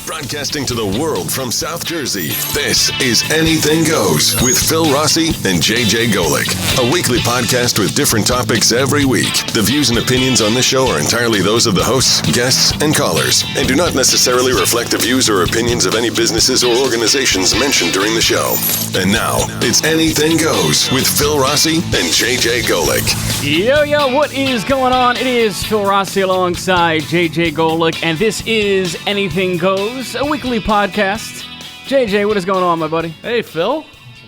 Broadcasting to the world from South Jersey, this is Anything Goes with Phil Rossi and JJ Golick. A weekly podcast with different topics every week. The views and opinions on this show are entirely those of the hosts, guests, and callers, and do not necessarily reflect the views or opinions of any businesses or organizations mentioned during the show. And now, it's Anything Goes with Phil Rossi and JJ Golick. Yo, what is going on? It is Phil Rossi alongside JJ Golick, and this is Anything Goes, a weekly podcast. JJ, what is going on, my buddy? Hey, Phil.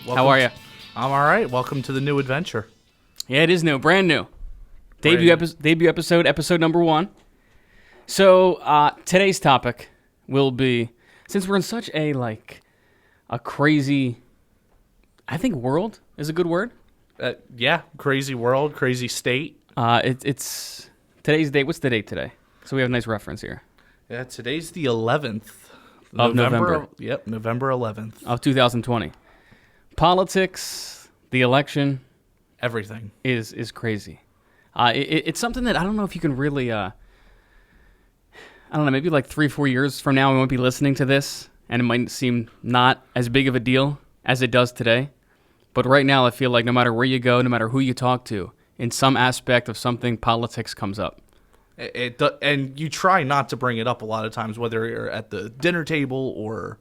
How are you? I'm all right. Welcome to the new adventure. Yeah, it is new, brand new. Debut episode number 1. So, today's topic will be, since we're in such a crazy, I think world is a good word. Crazy world, crazy state. It's today's date. What's the date today? So we have a nice reference here. Yeah, today's the 11th. Of November. Yep, November 11th. Of 2020. Politics, the election. Everything. Is crazy. It's something that I don't know if you can really, I don't know, maybe like 3-4 years from now we won't be listening to this, and it might seem not as big of a deal as it does today. But right now I feel like no matter where you go, no matter who you talk to, in some aspect of something, politics comes up. And you try not to bring it up a lot of times, whether you're at the dinner table or,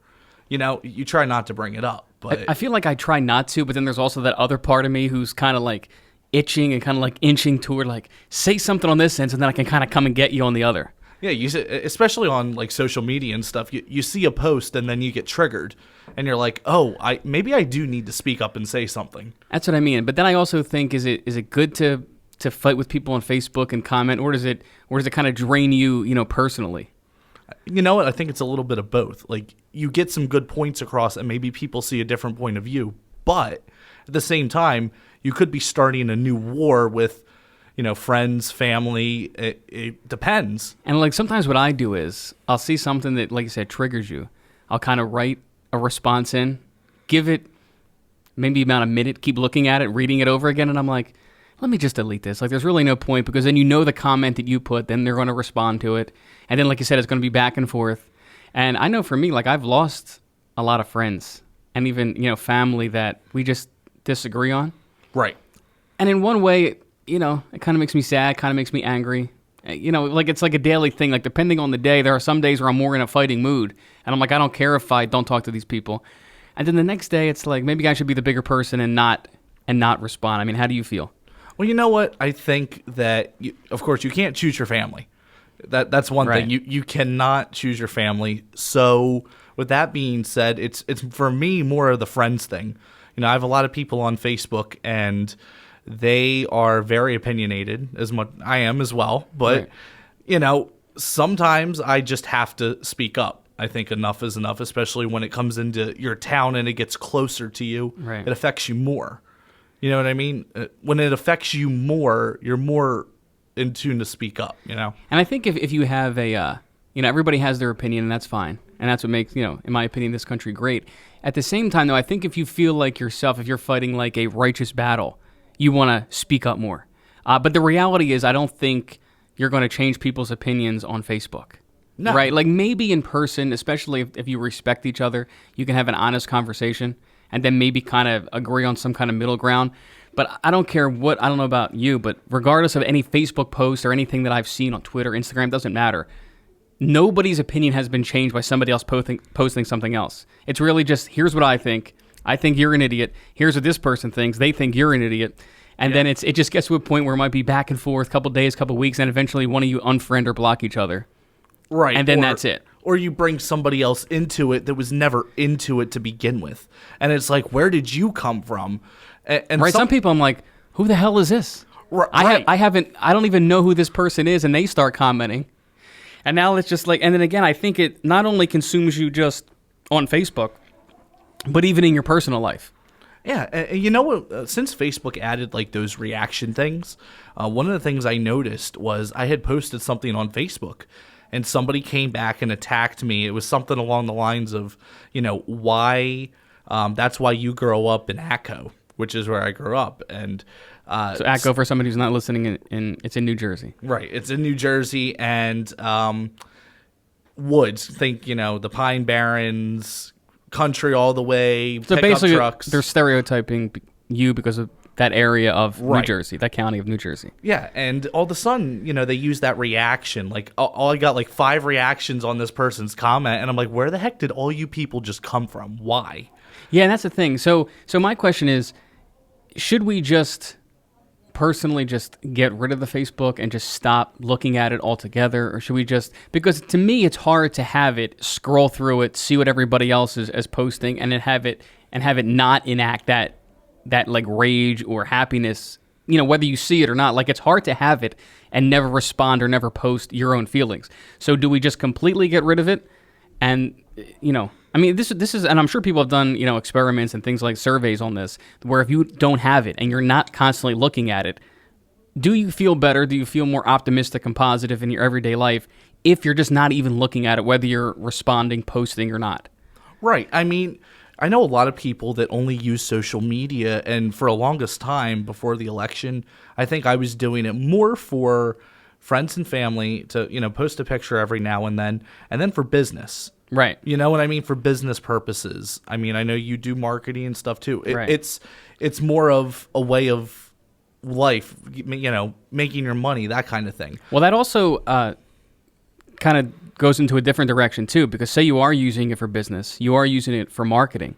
you try not to bring it up. But I feel like I try not to, but then there's also that other part of me who's kind of like itching and kind of like inching toward like, say something on this end, and then I can kind of come and get you on the other. Yeah, especially on like social media and stuff, you see a post and then you get triggered, and you're like, oh, maybe I do need to speak up and say something. That's what I mean. But then I also think, is it good to fight with people on Facebook and comment, or does it kind of drain you, personally? You know what? I think it's a little bit of both. Like, you get some good points across, and maybe people see a different point of view. But at the same time, you could be starting a new war with, friends, family. It depends. And like sometimes what I do is I'll see something that, like you said, triggers you. I'll kind of write a response in, give it maybe about a minute, keep looking at it, reading it over again, and I'm like, let me just delete this. Like, there's really no point, because then the comment that you put, then they're going to respond to it. And then, like you said, it's going to be back and forth. And I know for me, like, I've lost a lot of friends and even, family that we just disagree on. Right. And in one way, it kind of makes me sad, kind of makes me angry. Like, it's like a daily thing. Like, depending on the day, there are some days where I'm more in a fighting mood. And I'm like, I don't care if I don't talk to these people. And then the next day, it's like, maybe I should be the bigger person and not respond. I mean, how do you feel? Well, you know what? I think that, of course, you can't choose your family. That's one right. thing. You cannot choose your family. So with that being said, it's for me more of the friends thing. I have a lot of people on Facebook, and they are very opinionated, as much I am as well. But, right. Sometimes I just have to speak up. I think enough is enough, especially when it comes into your town and it gets closer to you. Right. It affects you more. You know what I mean? When it affects you more, you're more in tune to speak up, And I think if you have everybody has their opinion, and that's fine. And that's what makes, in my opinion, this country great. At the same time, though, I think if you feel like yourself, if you're fighting like a righteous battle, you want to speak up more. But the reality is, I don't think you're going to change people's opinions on Facebook. No. Right? Like, maybe in person, especially if you respect each other, you can have an honest conversation and then maybe kind of agree on some kind of middle ground. But I don't care I don't know about you, but regardless of any Facebook post or anything that I've seen on Twitter, Instagram, doesn't matter. Nobody's opinion has been changed by somebody else posting something else. It's really just, here's what I think. I think you're an idiot. Here's what this person thinks. They think you're an idiot. And then it just gets to a point where it might be back and forth, couple days, couple weeks, and eventually one of you unfriend or block each other. Right. And then that's it. Or you bring somebody else into it that was never into it to begin with. And it's like, where did you come from? And right. Some people, I'm like, who the hell is this? Right. I don't even know who this person is, and they start commenting. And now it's just like, and then again, I think it not only consumes you just on Facebook, but even in your personal life. Yeah, and you know what? Since Facebook added like those reaction things, one of the things I noticed was I had posted something on Facebook, and somebody came back and attacked me. It was something along the lines of, why that's why you grow up in Acco, which is where I grew up. And so Acco, for somebody who's not listening, it's in New Jersey. Right, it's in New Jersey, and woods. Think, the Pine Barrens, country all the way, So pickup basically, trucks. they're stereotyping you because of that area of New Right. Jersey, that county of New Jersey. Yeah, and all of a sudden, they use that reaction. Like, all I got like 5 reactions on this person's comment, and I'm like, where the heck did all you people just come from? Why? Yeah, and that's the thing. So my question is, should we just personally just get rid of the Facebook and just stop looking at it altogether, or should we just, because to me it's hard to have it, scroll through it, see what everybody else is posting, and then have it not enact that like rage or happiness, whether you see it or not. Like, it's hard to have it and never respond or never post your own feelings. So do we just completely get rid of it? And this is, and I'm sure people have done, experiments and things like surveys on this, where if you don't have it and you're not constantly looking at it, do you feel better? Do you feel more optimistic and positive in your everyday life if you're just not even looking at it, whether you're responding, posting or not? Right. I mean, I know a lot of people that only use social media, and for the longest time before the election, I think I was doing it more for friends and family to, post a picture every now and then for business. Right. You know what I mean? For business purposes. I mean, I know you do marketing and stuff too. Right. It's more of a way of life, making your money, that kind of thing. Well, that also kind of goes into a different direction too, because say you are using it for business, you are using it for marketing.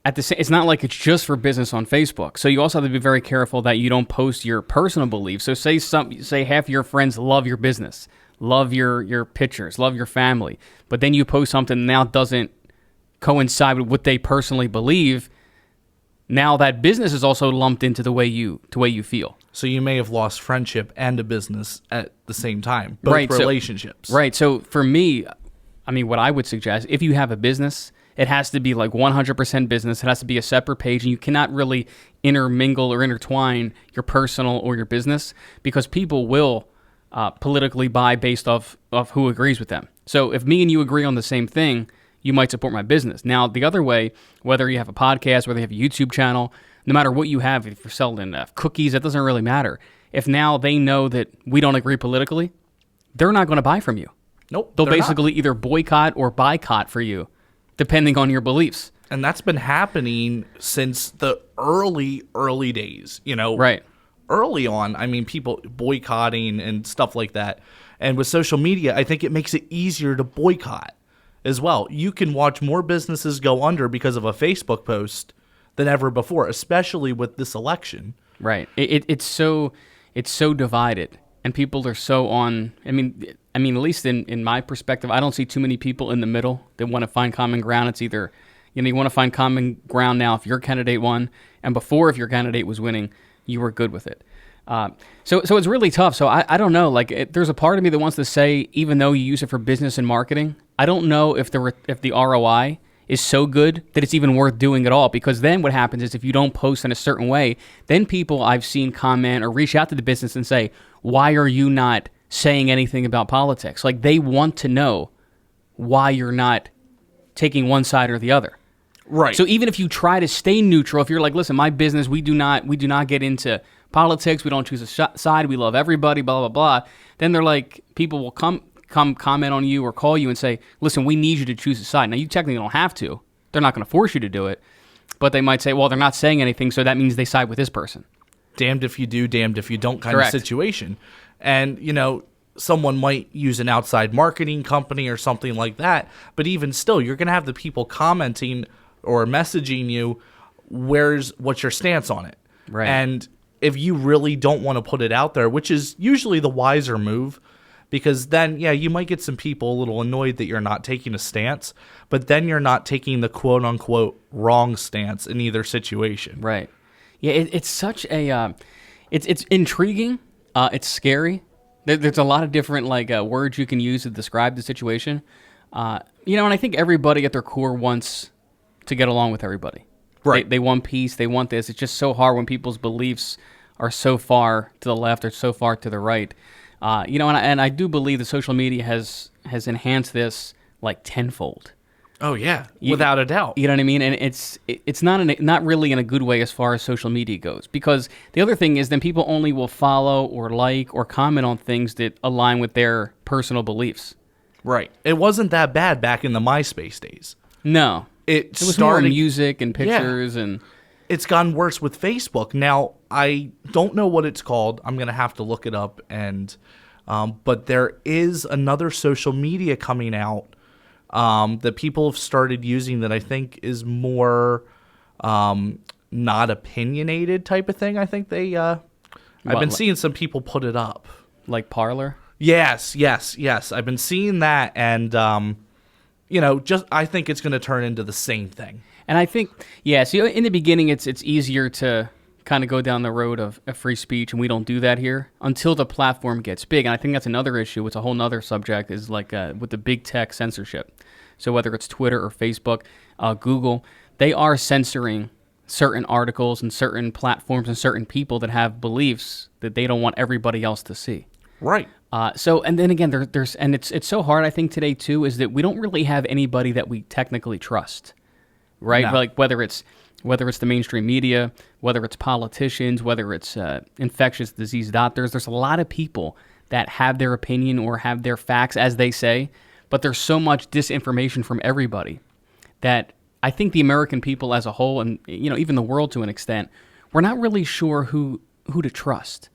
It's not like it's just for business on Facebook. So you also have to be very careful that you don't post your personal beliefs. So say half your friends love your business, love your pictures, love your family, but then you post something that now doesn't coincide with what they personally believe. Now that business is also lumped into the way you feel. So you may have lost friendship and a business at the same time, both Right, relationships. Right. So for me, I mean, what I would suggest, if you have a business, it has to be like 100% business. It has to be a separate page, and you cannot really intermingle or intertwine your personal or your business, because people will politically buy based off who agrees with them. So if me and you agree on the same thing, you might support my business. Now, the other way, whether you have a podcast, whether you have a YouTube channel, no matter what you have, if you're selling cookies, it doesn't really matter. If now they know that we don't agree politically, they're not going to buy from you. Nope. They'll they're basically not. either boycott or boycott for you, depending on your beliefs. And that's been happening since the early days, Right. Early on, I mean, people boycotting and stuff like that. And with social media, I think it makes it easier to boycott as well. You can watch more businesses go under because of a Facebook post than ever before, especially with this election. Right. It's so divided, and people are so on. I mean, at least in my perspective, I don't see too many people in the middle that want to find common ground. It's either, you want to find common ground now if your candidate won, and before, if your candidate was winning, you were good with it. So it's really tough. So I don't know. Like, there's a part of me that wants to say, even though you use it for business and marketing, I don't know if the ROI is so good that it's even worth doing at all. Because then what happens is, if you don't post in a certain way, then people I've seen comment or reach out to the business and say, why are you not saying anything about politics? Like, they want to know why you're not taking one side or the other. Right. So even if you try to stay neutral, if you're like, listen, my business, we do not get into politics, we don't choose a side, we love everybody, blah, blah, blah, then they're like, people will come comment on you or call you and say, listen, we need you to choose a side. Now, you technically don't have to. They're not going to force you to do it. But they might say, well, they're not saying anything, so that means they side with this person. Damned if you do, damned if you don't kind Correct. of situation. And, someone might use an outside marketing company or something like that. But even still, you're going to have the people commenting or messaging you, what's your stance on it? Right. And if you really don't want to put it out there, which is usually the wiser move, because then, yeah, you might get some people a little annoyed that you're not taking a stance, but then you're not taking the quote-unquote wrong stance in either situation. Right. Yeah, it's such a it's intriguing. It's scary. There's a lot of different words you can use to describe the situation. And I think everybody at their core wants to get along with everybody. Right. They want peace. They want this. It's just so hard when people's beliefs are so far to the left or so far to the right. And I do believe that social media has enhanced this like tenfold. Oh yeah, without a doubt. You know what I mean? And it's not really in a good way as far as social media goes. Because the other thing is, then people only will follow or like or comment on things that align with their personal beliefs. Right. It wasn't that bad back in the MySpace days. No. It was started more music and pictures and... It's gotten worse with Facebook. Now, I don't know what it's called. I'm going to have to look it up. And but there is another social media coming out that people have started using that I think is more not opinionated type of thing. I think they... I've been seeing some people put it up. Like Parler? Yes. I've been seeing that, and just I think it's going to turn into the same thing. And I think, so in the beginning, it's easier to kind of go down the road of free speech, and we don't do that here until the platform gets big. And I think that's another issue. It's a whole other subject, is like with the big tech censorship. So whether it's Twitter or Facebook, Google, they are censoring certain articles and certain platforms and certain people that have beliefs that they don't want everybody else to see. Right. And then again, there's and it's so hard, I think, today too, is that we don't really have anybody that we technically trust. Right? No. Like whether it's the mainstream media, whether it's politicians, whether it's infectious disease doctors, there's a lot of people that have their opinion or have their facts as they say, but there's so much disinformation from everybody that I think the American people as a whole, and even the world to an extent, we're not really sure who to trust.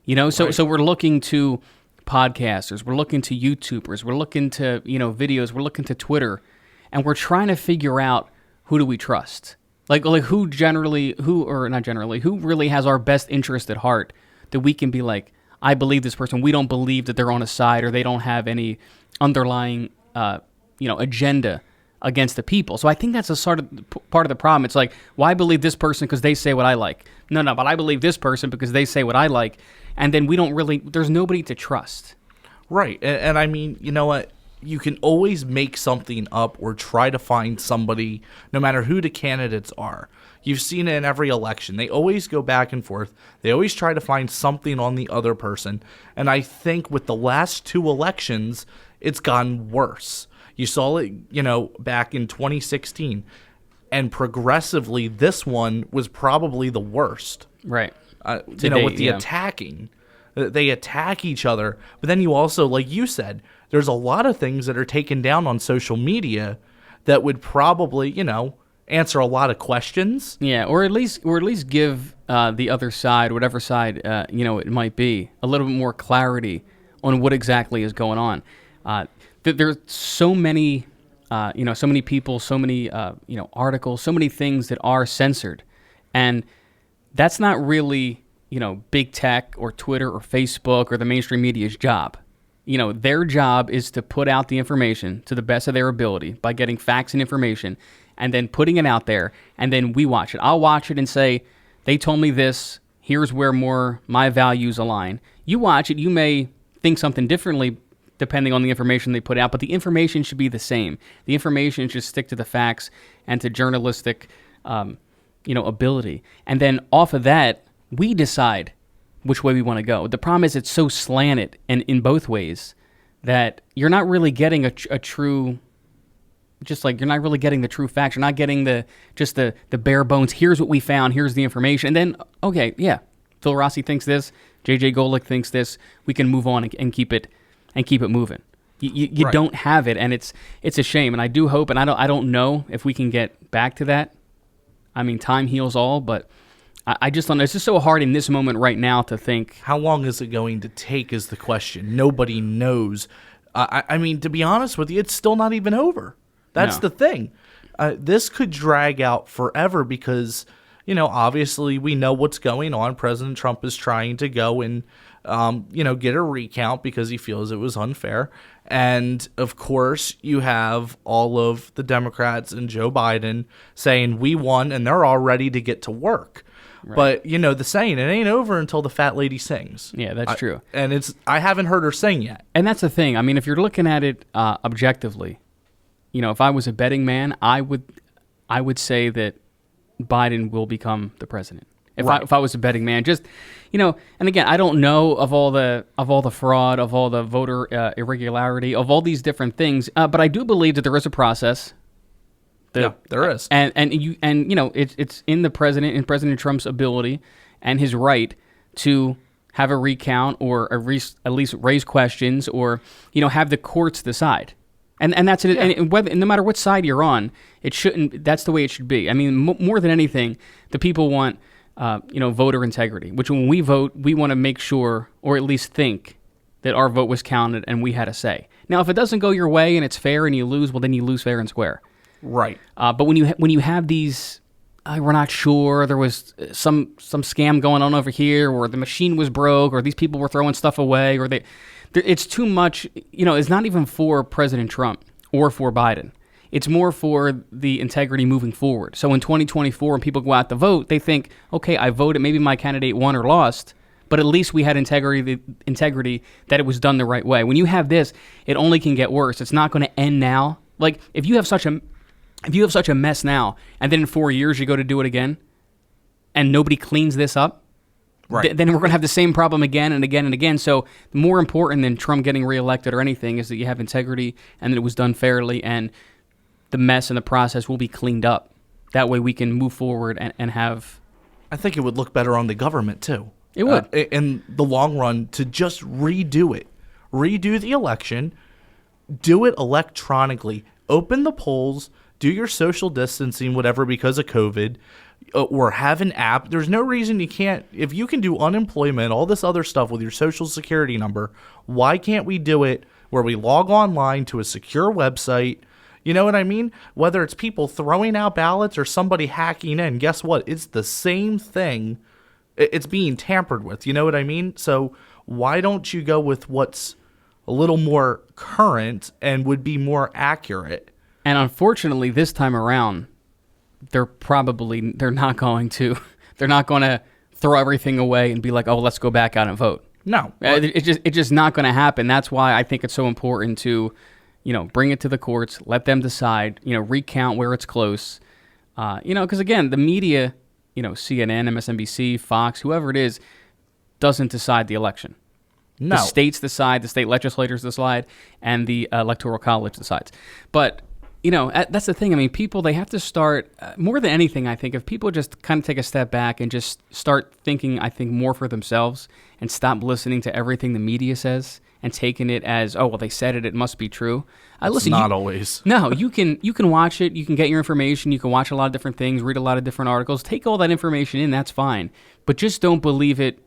So we're looking to podcasters, we're looking to YouTubers, we're looking to videos, we're looking to Twitter, and we're trying to figure out, who do we trust? Like who really has our best interest at heart, that we can be like, I believe this person. We don't believe that they're on a side or they don't have any underlying agenda against the people. So I think that's a sort of part of the problem. It's like, well, I believe this person because they say what I like. No, but I believe this person because they say what I like. And then there's nobody to trust. Right. And I mean, you know what? You can always make something up or try to find somebody, no matter who the candidates are. You've seen it in every election. They always go back and forth. They always try to find something on the other person. And I think with the last two elections, it's gotten worse. You saw it, back in 2016. And progressively, this one was probably the worst. Right. With the attacking. They attack each other. But then you also, like you said, there's a lot of things that are taken down on social media that would probably, answer a lot of questions. Yeah, or at least give the other side, whatever side it might be, a little bit more clarity on what exactly is going on. There's so many, so many people, so many, articles, so many things that are censored, and that's not really, big tech or Twitter or Facebook or the mainstream media's job. Their job is to put out the information to the best of their ability by getting facts and information and then putting it out there, and then we watch it. I'll watch it and say, they told me this, here's where more my values align. You watch it, you may think something differently depending on the information they put out, but the information should be the same. The information should stick to the facts and to journalistic ability. And then off of that, we decide which way we want to go. The problem is it's so slanted and in both ways that you're not really getting a true, you're not really getting the true facts. You're not getting the bare bones. Here's what we found. Here's the information. And then, okay, yeah, Phil Rossi thinks this. JJ Golick thinks this. We can move on and keep it moving. You right. Don't have it, and it's a shame. And I do hope, and I don't know if we can get back to that. I mean, time heals all, but I just don't know. It's just so hard in this moment right now to think. How long is it going to take is the question. Nobody knows. I mean, to be honest with you, it's still not even over. That's the thing. This could drag out forever because, obviously we know what's going on. President Trump is trying to go and, get a recount because he feels it was unfair. And, of course, you have all of the Democrats and Joe Biden saying we won and they're all ready to get to work. Right. But, the saying, it ain't over until the fat lady sings. Yeah, that's true. And I haven't heard her sing yet. And that's the thing. I mean, if you're looking at it objectively, if I was a betting man, I would say that Biden will become the president. If I was a betting man, just, and again, I don't know of all the fraud, of all the voter irregularity, of all these different things, but I do believe that there is a process. Yeah, there is, and it's in the president and President Trump's ability and his right to have a recount or at least raise questions or, have the courts decide. And that's it. Yeah. And no matter what side you're on, it shouldn't. That's the way it should be. I mean, more than anything, the people want, voter integrity. Which when we vote, we want to make sure, or at least think, that our vote was counted and we had a say. Now, if it doesn't go your way and it's fair and you lose, well, then you lose fair and square. Right. But when you have these, we're not sure, there was some scam going on over here, or the machine was broke, or these people were throwing stuff away, or it's too much. It's not even for President Trump or for Biden. It's more for the integrity moving forward. So in 2024, when people go out to vote, they think, okay, I voted, maybe my candidate won or lost, but at least we had integrity that it was done the right way. When you have this, it only can get worse. It's not going to end now. Like, if you have such a mess now, and then in 4 years you go to do it again, and nobody cleans this up, right, then we're going to have the same problem again and again and again. So more important than Trump getting reelected or anything is that you have integrity and that it was done fairly, and the mess and the process will be cleaned up. That way we can move forward and have... I think it would look better on the government, too. It would. In the long run, to just redo it. Redo the election. Do it electronically. Open the polls. Do your social distancing, whatever, because of COVID. Or have an app. There's no reason you can't. If you can do unemployment, all this other stuff with your social security number, why can't we do it where we log online to a secure website? You know what I mean? Whether it's people throwing out ballots or somebody hacking in, guess what? It's the same thing. It's being tampered with. You know what I mean? So why don't you go with what's a little more current and would be more accurate? And unfortunately, this time around, they're not going to throw everything away and be like, oh, let's go back out and vote. No. It's just not going to happen. That's why I think it's so important to, bring it to the courts, let them decide, recount where it's close. Because again, the media, CNN, MSNBC, Fox, whoever it is, doesn't decide the election. No. The states decide, the state legislators decide, and the Electoral College decides. But that's the thing. I mean, people, they have to start, more than anything, I think, if people just kind of take a step back and just start thinking, I think, more for themselves and stop listening to everything the media says and taking it as, oh, well, they said it must be true. It's not always. No, you can watch it. You can get your information. You can watch a lot of different things, read a lot of different articles. Take all that information in. That's fine. But just don't believe it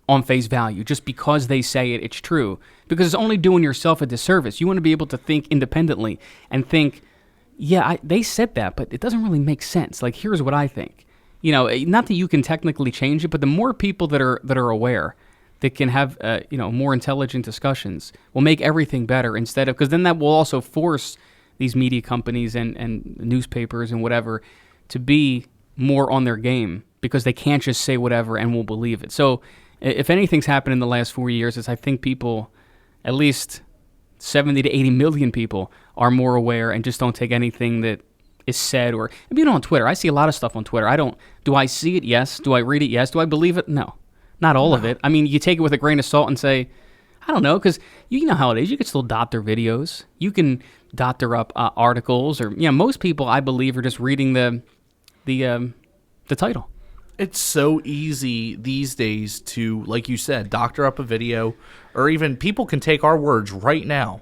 on face value. Just because they say it, it's true. Because it's only doing yourself a disservice. You want to be able to think independently and think, yeah, they said that, but it doesn't really make sense. Like, here's what I think. Not that you can technically change it, but the more people that are aware, that can have more intelligent discussions, will make everything better. Instead of, because then that will also force these media companies and newspapers and whatever to be more on their game, because they can't just say whatever and we'll believe it. So if anything's happened in the last 4 years, is I think people, at least 70 to 80 million people, are more aware and just don't take anything that is said. Or on Twitter, I see a lot of stuff on Twitter. Do I see it? Yes. Do I read it? Yes. Do I believe it? No. Not all of it. I mean, you take it with a grain of salt and say, I don't know, because you know how it is. You can still doctor videos. You can doctor up articles, or most people, I believe, are just reading the title. It's so easy these days to, like you said, doctor up a video, or even people can take our words right now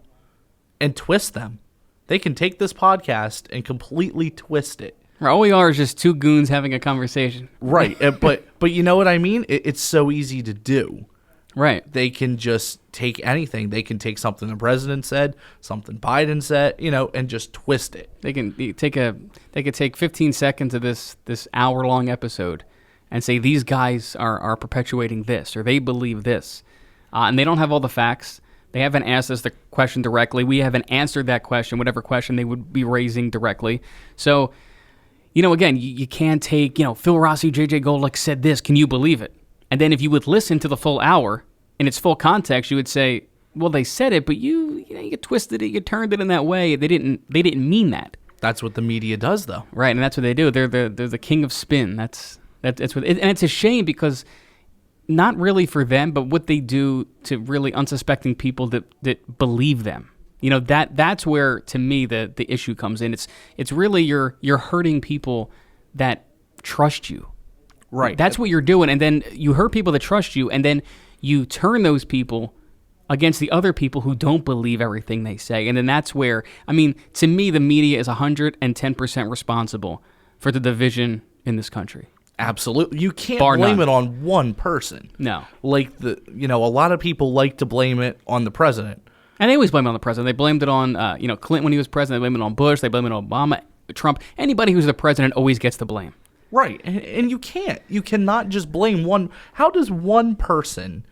and twist them. They can take this podcast and completely twist it. All we are is just two goons having a conversation. Right, but you know what I mean? It's so easy to do. Right. They can just take anything. They can take something the president said, something Biden said, and just twist it. They could take 15 seconds of this hour-long episode and say these guys are perpetuating this, or they believe this. And they don't have all the facts. They haven't asked us the question directly. We haven't answered that question, whatever question they would be raising directly. So, again, you can't take, Phil Rossi JJ Golick said this, can you believe it? And then if you would listen to the full hour in its full context, you would say, well, they said it, but you twisted it, you turned it in that way. They didn't mean that. That's what the media does, though. Right, and that's what they do. They're the king of spin. That's what, and it's a shame, because not really for them, but what they do to really unsuspecting people that believe them. That's where, to me, the issue comes in. It's really you're hurting people that trust you. Right. That's what you're doing, and then you hurt people that trust you, and then you turn those people against the other people who don't believe everything they say. And then that's where, I mean, to me, the media is 110% responsible for the division in this country. Absolutely. You can't Bar blame none. it on one person. No. Like, a lot of people like to blame it on the president. And they always blame it on the president. They blamed it on, Clinton when he was president. They blamed it on Bush. They blamed it on Obama, Trump. Anybody who's the president always gets the blame. Right. And you can't. You cannot just blame one. How does one person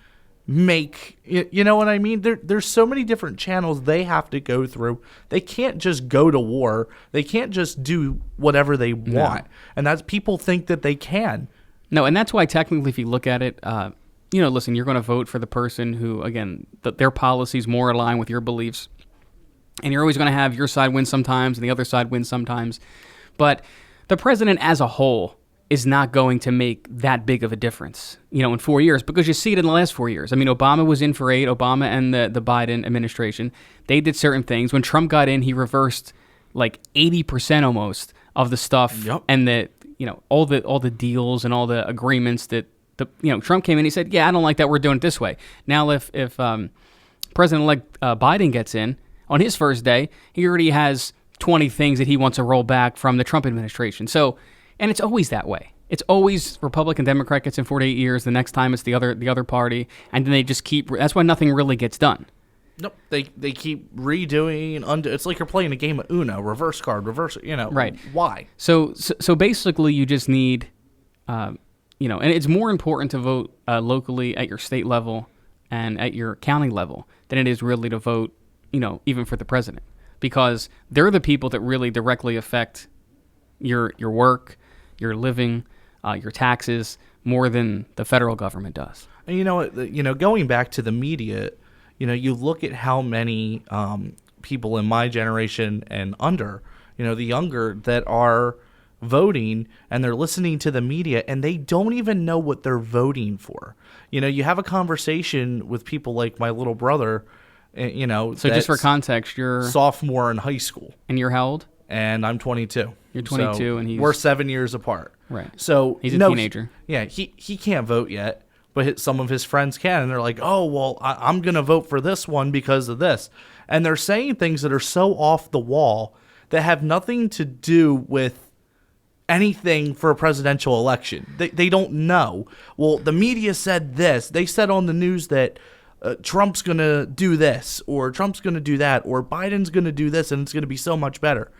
make, you know what I mean? There's so many different channels they have to go through. They can't just go to war. They can't just do whatever they want. And that's, people think that they can. No, and that's why technically if you look at it, listen, you're going to vote for the person who, again, their policies more align with your beliefs. And you're always going to have your side win sometimes and the other side win sometimes. But the president as a whole is not going to make that big of a difference, in 4 years, because you see it in the last 4 years. I mean, Obama was in for 8, Obama and the Biden administration, they did certain things. When Trump got in, he reversed like 80% almost of the stuff. Yep. And all the deals and all the agreements that Trump came in, he said, yeah, I don't like that, we're doing it this way. Now, if President-elect Biden gets in on his first day, he already has 20 things that he wants to roll back from the Trump administration. So, and it's always that way. It's always Republican, Democrat gets in 48 years. The next time it's the other party, and then they just keep. That's why nothing really gets done. Nope. They keep redoing. It's like you're playing a game of Uno, reverse card, reverse. Right. Why? So basically, you just need, and it's more important to vote locally at your state level and at your county level than it is really to vote, even for the president, because they're the people that really directly affect your work, your living, your taxes, more than the federal government does. And going back to the media, you look at how many people in my generation and under, the younger, that are voting, and they're listening to the media, and they don't even know what they're voting for. You have a conversation with people like my little brother, So just for context, you're sophomore in high school. And you're how old? And I'm 22. You're 22, so and we're 7 years apart. Right. So he's a teenager. Yeah, he can't vote yet, but some of his friends can, and they're like, "Oh, well, I'm going to vote for this one because of this," and they're saying things that are so off the wall that have nothing to do with anything for a presidential election. They don't know. Well, the media said this. They said on the news that Trump's going to do this, or Trump's going to do that, or Biden's going to do this, and it's going to be so much better.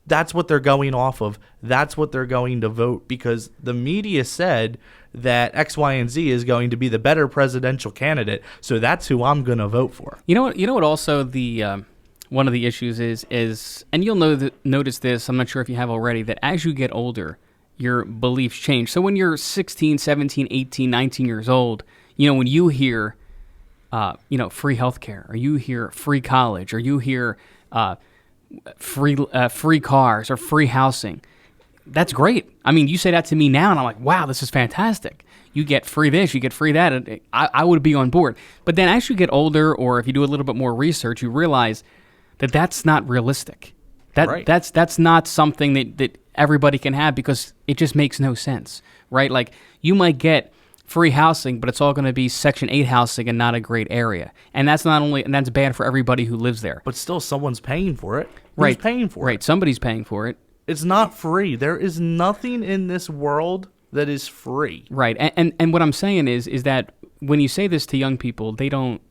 That's what they're going off of. That's what they're going to vote, because the media said that X, Y, and Z is going to be the better presidential candidate. So that's who I'm going to vote for. You know what? Also, the one of the issues is, and you'll notice this. I'm not sure if you have already, that as you get older, your beliefs change. So when you're 16, 17, 18, 19 years old, when you hear, free healthcare, or you hear free college, or you hear free cars or free housing, that's great. I mean, you say that to me now, and I'm like, wow, this is fantastic. You get free this, you get free that, and I would be on board. But then as you get older, or if you do a little bit more research, you realize that that's not realistic. Right. That's not something that everybody can have, because it just makes no sense, right? Like, you might get free housing, but it's all going to be Section 8 housing and not a great area. And that's that's bad for everybody who lives there. But still, someone's paying for it. Right. Who's paying for it? Right, somebody's paying for it. It's not free. There is nothing in this world that is free. Right. And what I'm saying is that when you say this to young people, they don't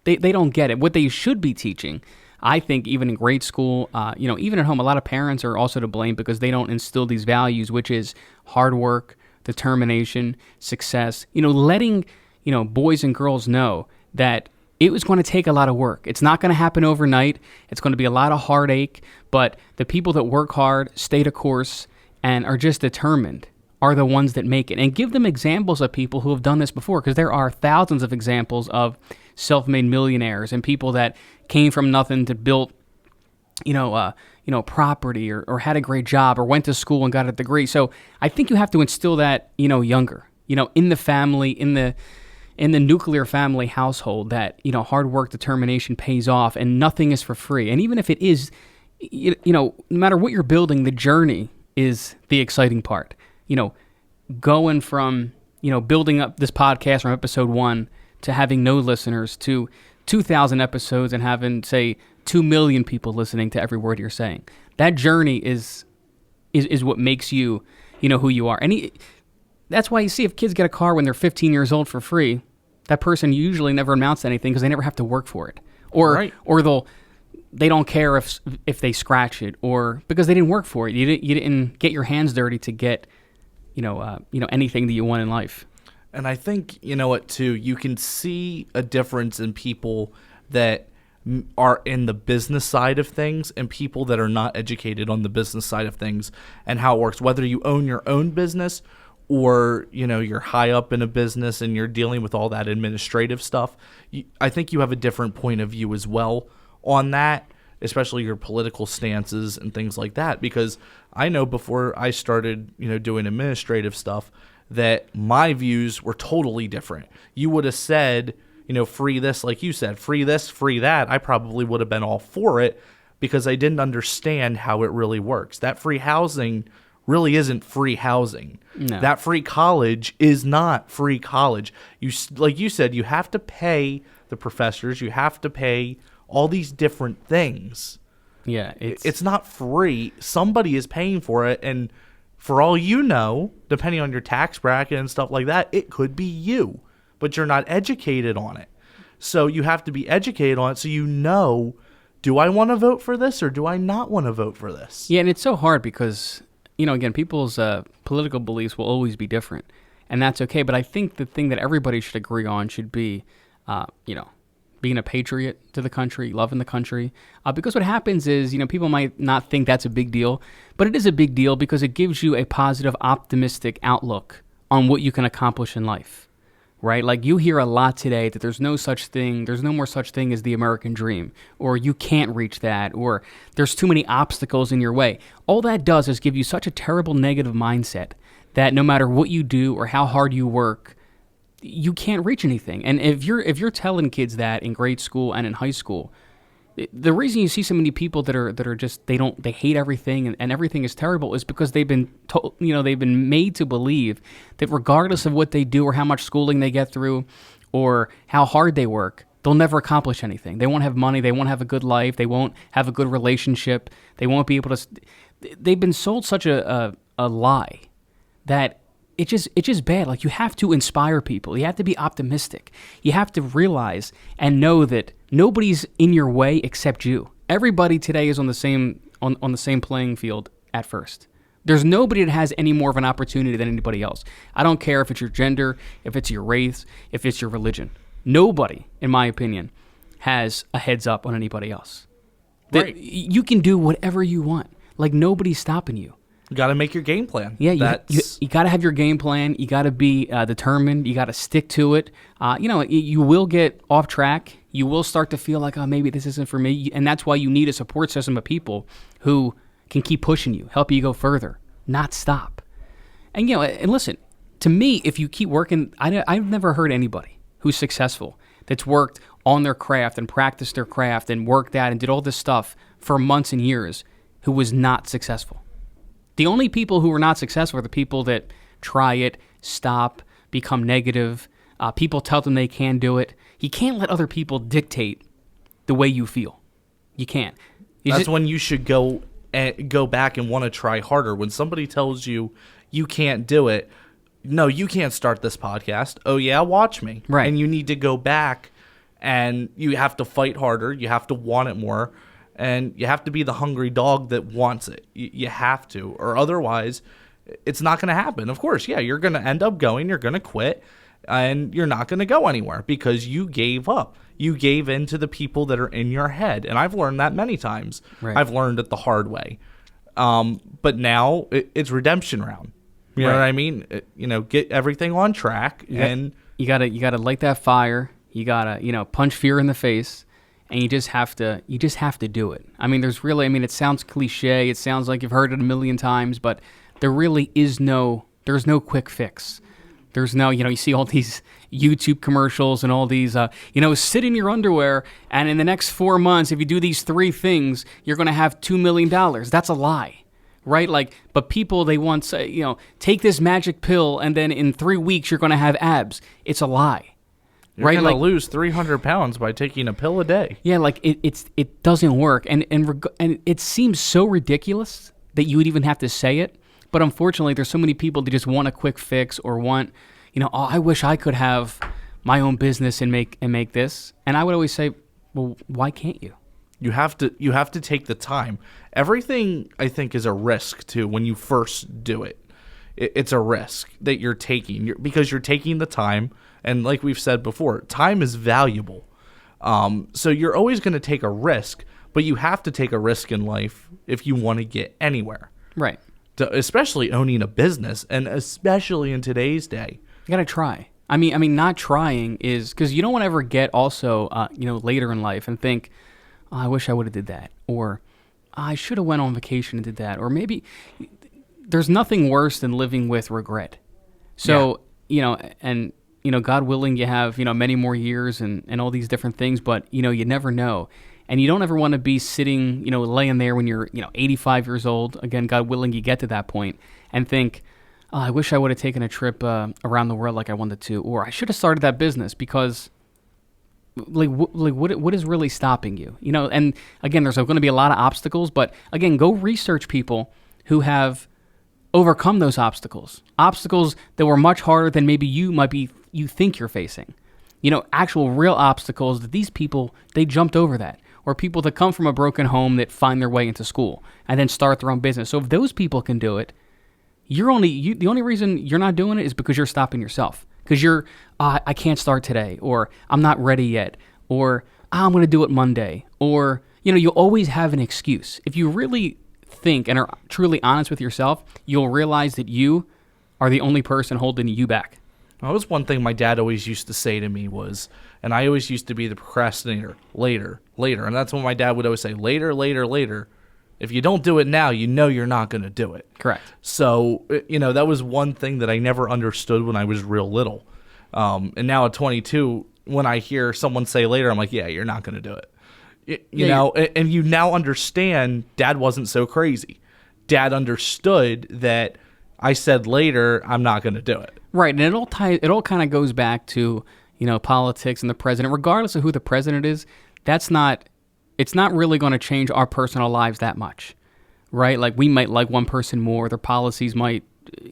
get it. What they should be teaching, I think, even in grade school, even at home, a lot of parents are also to blame because they don't instill these values, which is hard work, determination, success, letting, boys and girls know that it was going to take a lot of work. It's not going to happen overnight. It's going to be a lot of heartache, but the people that work hard, stay the course, and are just determined are the ones that make it. And give them examples of people who have done this before, because there are thousands of examples of self-made millionaires and people that came from nothing to build, property or had a great job or went to school and got a degree. So I think you have to instill that, younger, in the family, in the nuclear family household, that, hard work, determination pays off, and nothing is for free. And even if it is, no matter what you're building, the journey is the exciting part. Going from, building up this podcast from episode 1 to having no listeners to 2,000 episodes and having, say, 2 million people listening to every word you're saying. That journey is what makes you, who you are. And that's why you see if kids get a car when they're 15 years old for free, that person usually never amounts to anything because they never have to work for it. Or they don't care if they scratch it, or because they didn't work for it. You didn't get your hands dirty to get, anything that you want in life. And I think, too, you can see a difference in people that are in the business side of things and people that are not educated on the business side of things and how it works. Whether you own your own business or, you're high up in a business and you're dealing with all that administrative stuff, I think you have a different point of view as well on that, especially your political stances and things like that. Because I know before I started, doing administrative stuff, that my views were totally different. You would have said, free this, like you said, free this, free that. I probably would have been all for it because I didn't understand how it really works. That free housing really isn't free housing. No. That free college is not free college. Like you said, you have to pay the professors. You have to pay all these different things. Yeah. It's not free. Somebody is paying for it, and for all you know, depending on your tax bracket and stuff like that, it could be you, but you're not educated on it. So you have to be educated on it so do I want to vote for this or do I not want to vote for this? Yeah, and it's so hard because, again, people's political beliefs will always be different, and that's okay. But I think the thing that everybody should agree on should be, being a patriot to the country, loving the country. Because what happens is, people might not think that's a big deal, but it is a big deal because it gives you a positive, optimistic outlook on what you can accomplish in life, right? Like you hear a lot today that there's no more such thing as the American dream, or you can't reach that, or there's too many obstacles in your way. All that does is give you such a terrible negative mindset that no matter what you do or how hard you work, you can't reach anything. And if you're telling kids that in grade school and in high school, the reason you see so many people that are just they hate everything and everything is terrible is because they've been told, they've been made to believe that regardless of what they do or how much schooling they get through or how hard they work, they'll never accomplish anything. They won't have money, they won't have a good life, they won't have a good relationship, they won't be able to. They've been sold such a lie that it's just bad. Like, you have to inspire people. You have to be optimistic. You have to realize and know that nobody's in your way except you. Everybody today is on the same on the same playing field at first. There's nobody that has any more of an opportunity than anybody else. I don't care if it's your gender, if it's your race, if it's your religion. Nobody, in my opinion, has a heads up on anybody else. Right. You can do whatever you want. Like, nobody's stopping you. You got to make your game plan. Yeah, you got to have your game plan. You got to be determined. You got to stick to it. You will get off track. You will start to feel like, oh, maybe this isn't for me. And that's why you need a support system of people who can keep pushing you, help you go further, not stop. And, and listen, to me, if you keep working, I've never heard anybody who's successful that's worked on their craft and practiced their craft and worked out and did all this stuff for months and years who was not successful. The only people who are not successful are the people that try it, stop, become negative. People tell them they can do it. You can't let other people dictate the way you feel. You can't. That's when you should go back and want to try harder. When somebody tells you you can't do it, no, you can't start this podcast. Oh, yeah, watch me. Right. And you need to go back and you have to fight harder. You have to want it more. And you have to be the hungry dog that wants it. You have to, or otherwise it's not going to happen. Of course, yeah, you're going to end up going, you're going to quit, and you're not going to go anywhere because you gave up. You gave in to the people that are in your head. And I've learned that many times. Right. I've learned it the hard way. But now it's redemption round. You know what I mean? Get everything on track. And you gotta light that fire. You gotta, punch fear in the face. And you just have to do it. I mean, it sounds cliche. It sounds like you've heard it a million times, but there really there's no quick fix. There's no, you see all these YouTube commercials and all these, sit in your underwear, and in the next 4 months, if you do these 3 things, you're going to have $2 million. That's a lie, right? Like, but people, they want to, take this magic pill and then in 3 weeks you're going to have abs. It's a lie. You're right? going to Like, lose 300 pounds by taking a pill a day. Yeah, like it doesn't work. And it seems so ridiculous that you would even have to say it. But unfortunately, there's so many people that just want a quick fix or want, oh, I wish I could have my own business and make this. And I would always say, well, why can't you? You have to take the time. Everything, I think, is a risk too when you first do it. It's a risk that you're taking because you're taking the time. And like we've said before, time is valuable. So you're always going to take a risk, but you have to take a risk in life if you want to get anywhere. Right. Especially owning a business, and especially in today's day. You got to try. I mean, not trying is because you don't want to ever get also, later in life and think, oh, I wish I would have did that, or I should have went on vacation and did that, or maybe there's nothing worse than living with regret. So, God willing, you have, many more years and all these different things, but, you never know. And you don't ever want to be sitting, laying there when you're, 85 years old. Again, God willing, you get to that point and think, oh, I wish I would have taken a trip around the world like I wanted to, or I should have started that business because, what is really stopping you? And again, there's going to be a lot of obstacles, but again, go research people who have overcome those obstacles that were much harder than maybe you think you're facing. Actual real obstacles that these people, they jumped over that. Or people that come from a broken home that find their way into school and then start their own business. So if those people can do it, the only reason you're not doing it is because you're stopping yourself. Because I can't start today, or I'm not ready yet, or I'm going to do it Monday, or you always have an excuse. If you really think and are truly honest with yourself, you'll realize that you are the only person holding you back. That was one thing my dad always used to say to me was, and I always used to be the procrastinator, later. And that's what my dad would always say, later. If you don't do it now, you're not going to do it. Correct. So, that was one thing that I never understood when I was real little. And now at 22, when I hear someone say later, I'm like, yeah, you're not going to do it. And you now understand Dad wasn't so crazy. Dad understood that I said later, I'm not going to do it. Right, and it all kind of goes back to, politics and the president. Regardless of who the president is, it's not really going to change our personal lives that much, right? Like, we might like one person more, their policies might,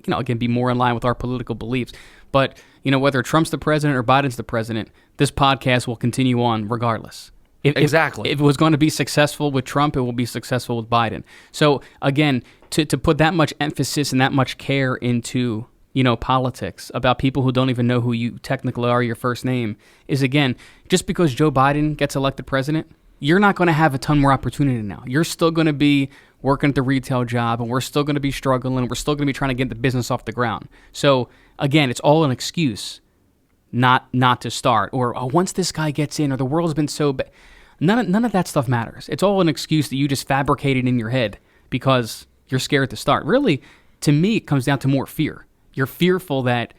again, be more in line with our political beliefs. But, whether Trump's the president or Biden's the president, this podcast will continue on regardless. Exactly. If it was going to be successful with Trump, it will be successful with Biden. So, again, to put that much emphasis and that much care into politics about people who don't even know who you technically are, your first name, is, again, just because Joe Biden gets elected president, you're not going to have a ton more opportunity now. You're still going to be working at the retail job, and we're still going to be struggling, and we're still going to be trying to get the business off the ground. So, again, it's all an excuse not to start. Or, oh, once this guy gets in, or the world's been so bad. None of that stuff matters. It's all an excuse that you just fabricated in your head because you're scared to start. Really, to me, it comes down to more fear. You're fearful that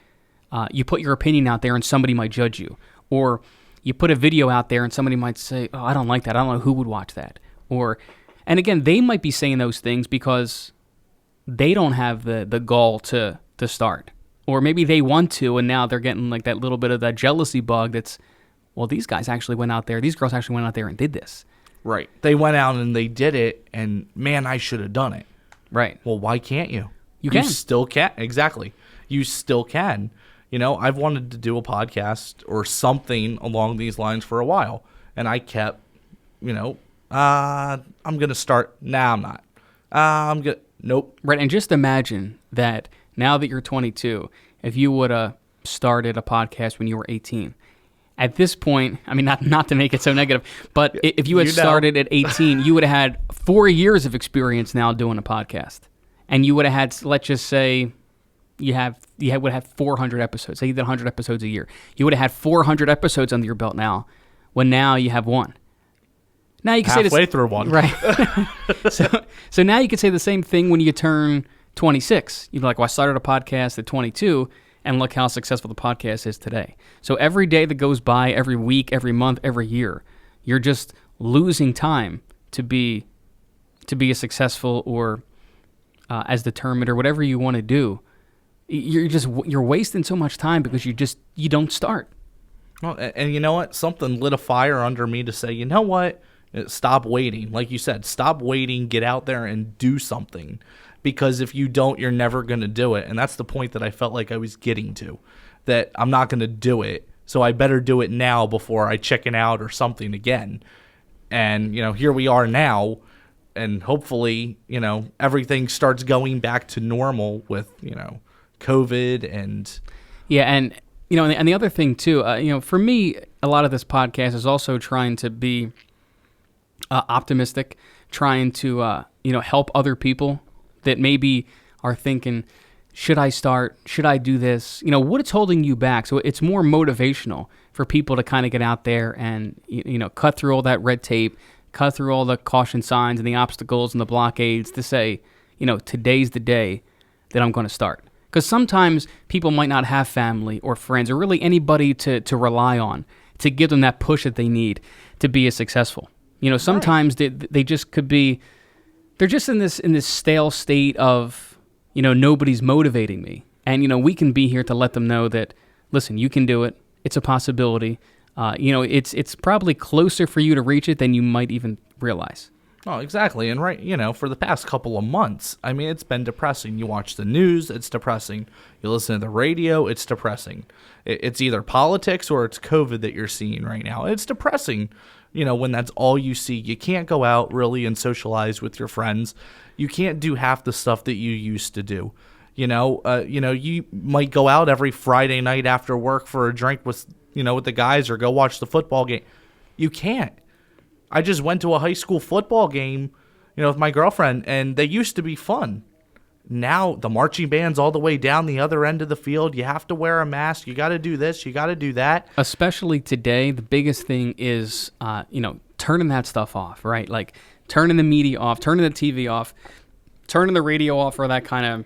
you put your opinion out there and somebody might judge you. Or you put a video out there and somebody might say, oh, I don't like that. I don't know who would watch that. And again, they might be saying those things because they don't have the gall to start. Or maybe they want to, and now they're getting like that little bit of that jealousy bug that's, well, these girls actually went out there and did this. Right. They went out and they did it, and man, I should have done it. Right. Well, why can't you? You can. You still can. Exactly. You still can. I've wanted to do a podcast or something along these lines for a while, and I kept, I'm going to start. Nah, I'm not. Nope. Right, and just imagine that now that you're 22, if you would have started a podcast when you were 18, at this point, I mean, not to make it so negative, but if you had started at 18, you would have had 4 years of experience now doing a podcast. And you would have had, let's just say, you would have 400 episodes. Say you did 100 episodes a year. You would have had 400 episodes under your belt now, when now you have one. Now you can say this halfway through one, right? So now you can say the same thing when you turn 26. You're like, well, I started a podcast at 22, and look how successful the podcast is today. So every day that goes by, every week, every month, every year, you're just losing time to be a successful or as the term it or whatever you want to do, you're wasting so much time because you don't start. Well, and you know what? Something lit a fire under me to say, you know what? Stop waiting. Like you said, stop waiting, get out there and do something. Because if you don't, you're never going to do it. And that's the point that I felt like I was getting to, that I'm not going to do it. So I better do it now before I chicken out or something again. And, here we are now. And hopefully, everything starts going back to normal with, COVID and... Yeah, and, and the other thing, too, for me, a lot of this podcast is also trying to be optimistic, trying to, help other people that maybe are thinking, should I start? Should I do this? What it's holding you back. So it's more motivational for people to kind of get out there and, cut through all that red tape, cut through all the caution signs and the obstacles and the blockades to say, today's the day that I'm going to start. Because sometimes people might not have family or friends or really anybody to rely on to give them that push that they need to be as successful. Sometimes they just could be, they're just in this stale state of, nobody's motivating me. And, we can be here to let them know that, listen, you can do it. It's a possibility. It's probably closer for you to reach it than you might even realize. Oh, exactly. And for the past couple of months, I mean, it's been depressing. You watch the news, it's depressing. You listen to the radio, it's depressing. It's either politics or it's COVID that you're seeing right now. It's depressing, when that's all you see. You can't go out really and socialize with your friends. You can't do half the stuff that you used to do. You might go out every Friday night after work for a drink with the guys or go watch the football game. You can't. I just went to a high school football game, with my girlfriend, and they used to be fun. Now the marching band's all the way down the other end of the field. You have to wear a mask. You got to do this. You got to do that. Especially today, the biggest thing is, turning that stuff off, right? Like turning the media off, turning the TV off, turning the radio off, or that kind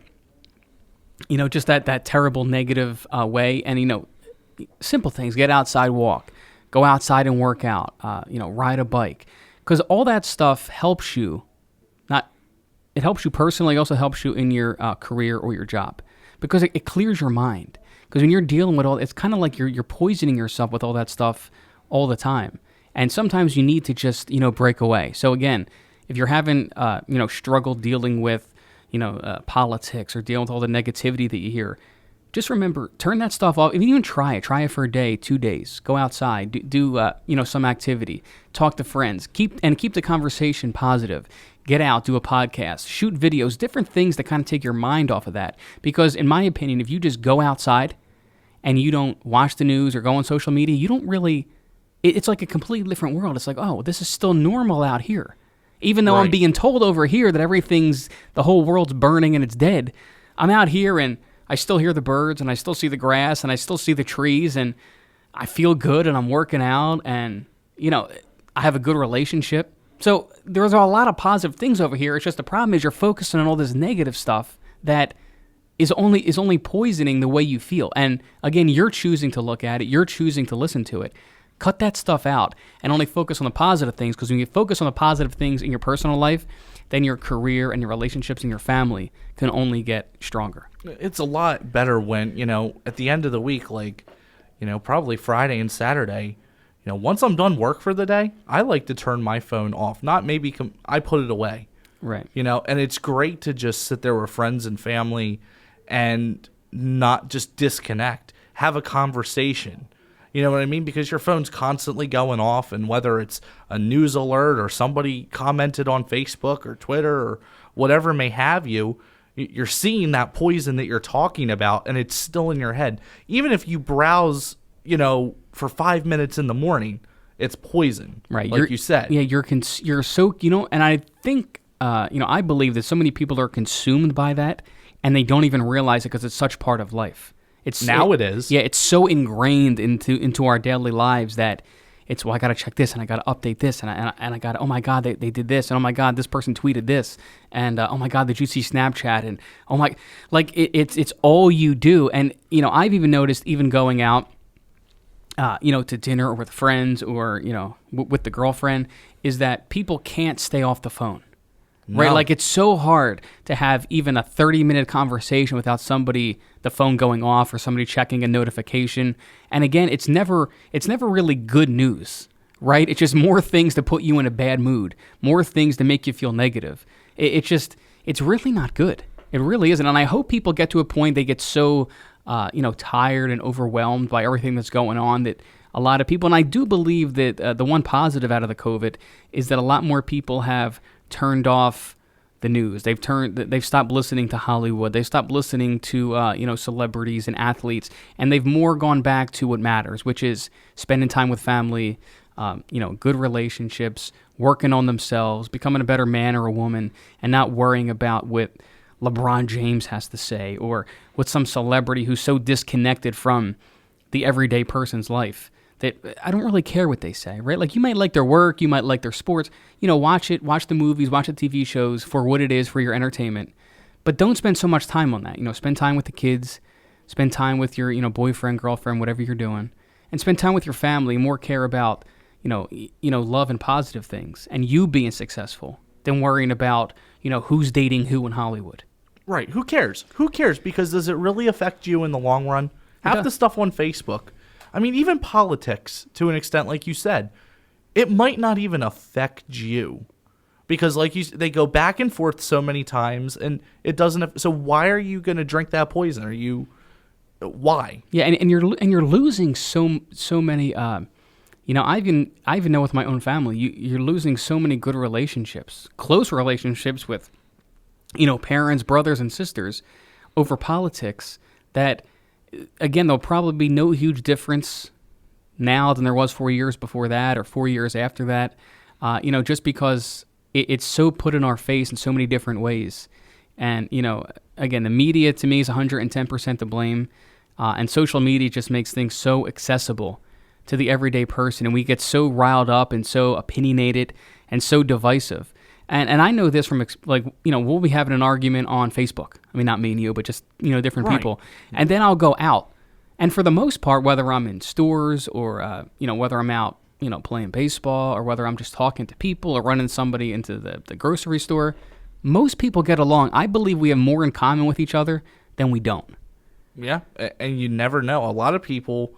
of, just that terrible negative way. And, simple things, get outside, walk. Go outside and work out, ride a bike. Because all that stuff helps you. It helps you personally, it also helps you in your career or your job. Because it clears your mind. Because when you're dealing with all, it's kind of like you're poisoning yourself with all that stuff all the time. And sometimes you need to just, break away. So again, if you're having, struggle dealing with, politics or dealing with all the negativity that you hear, just remember, turn that stuff off. If you even try it for a day, 2 days. Go outside, do some activity, talk to friends, keep the conversation positive. Get out, do a podcast, shoot videos, different things that kind of take your mind off of that. Because in my opinion, if you just go outside and you don't watch the news or go on social media, you don't really. It's like a completely different world. It's like, oh, this is still normal out here, even though I'm being told over here that the whole world's burning and it's dead. I'm out here and I still hear the birds, and I still see the grass, and I still see the trees, and I feel good, and I'm working out, and, I have a good relationship. So there's a lot of positive things over here. It's just the problem is you're focusing on all this negative stuff that is only poisoning the way you feel. And, again, you're choosing to look at it. You're choosing to listen to it. Cut that stuff out and only focus on the positive things, because when you focus on the positive things in your personal life, then your career and your relationships and your family can only get stronger. It's a lot better when, at the end of the week, like, probably Friday and Saturday, once I'm done work for the day, I like to turn my phone off. Not maybe I put it away. Right. And it's great to just sit there with friends and family and not just disconnect. Have a conversation. You know what I mean? Because your phone's constantly going off, and whether it's a news alert or somebody commented on Facebook or Twitter or whatever may have you, you're seeing that poison that you're talking about, and it's still in your head. Even if you browse, for 5 minutes in the morning, it's poison, right? Like you said. Yeah, you're so, and I think, I believe that so many people are consumed by that, and they don't even realize it because it's such part of life. It is. Yeah, it's so ingrained into our daily lives that it's, well, I got to check this, and I got to update this, and I got to, oh my God, they did this, and oh my God, this person tweeted this, and oh my God, did you see Snapchat, and oh my, like it's all you do. And I've even noticed, even going out, to dinner or with friends or with the girlfriend, is that people can't stay off the phone. right? No. Like it's so hard to have even a 30-minute conversation without the phone going off or somebody checking a notification. And again, it's never really good news, right? It's just more things to put you in a bad mood, more things to make you feel negative. It's really not good. It really isn't. And I hope people get to a point they get so, tired and overwhelmed by everything that's going on that a lot of people, and I do believe that the one positive out of the COVID is that a lot more people have turned off the news. They've stopped listening to Hollywood. They've stopped listening to celebrities and athletes, and they've more gone back to what matters, which is spending time with family, good relationships, working on themselves, becoming a better man or a woman, and not worrying about what LeBron James has to say or what some celebrity who's so disconnected from the everyday person's life that I don't really care what they say, right? Like you might like their work, you might like their sports, watch the movies, watch the TV shows for what it is for your entertainment, but don't spend so much time on that. Spend time with the kids, spend time with your, boyfriend, girlfriend, whatever you're doing, and spend time with your family. More care about, love and positive things and you being successful than worrying about, who's dating who in Hollywood. Right. Who cares? Who cares? Because does it really affect you in the long run? Half the stuff on Facebook, I mean, even politics to an extent, like you said, it might not even affect you because they go back and forth so many times and it doesn't. So why are you going to drink that poison? Why? Yeah. And you're losing so many, I even know with my own family, you're losing so many good relationships, close relationships with, parents, brothers, and sisters over politics that, again, there'll probably be no huge difference now than there was 4 years before that or 4 years after that, just because it's so put in our face in so many different ways. And, again, the media to me is 110% to blame, and social media just makes things so accessible to the everyday person, and we get so riled up and so opinionated and so divisive. And I know this from, we'll be having an argument on Facebook. I mean, not me and you, but just, different people. And then I'll go out. And for the most part, whether I'm in stores or, whether I'm out, playing baseball or whether I'm just talking to people or running somebody into the grocery store, most people get along. I believe we have more in common with each other than we don't. Yeah. And you never know. A lot of people,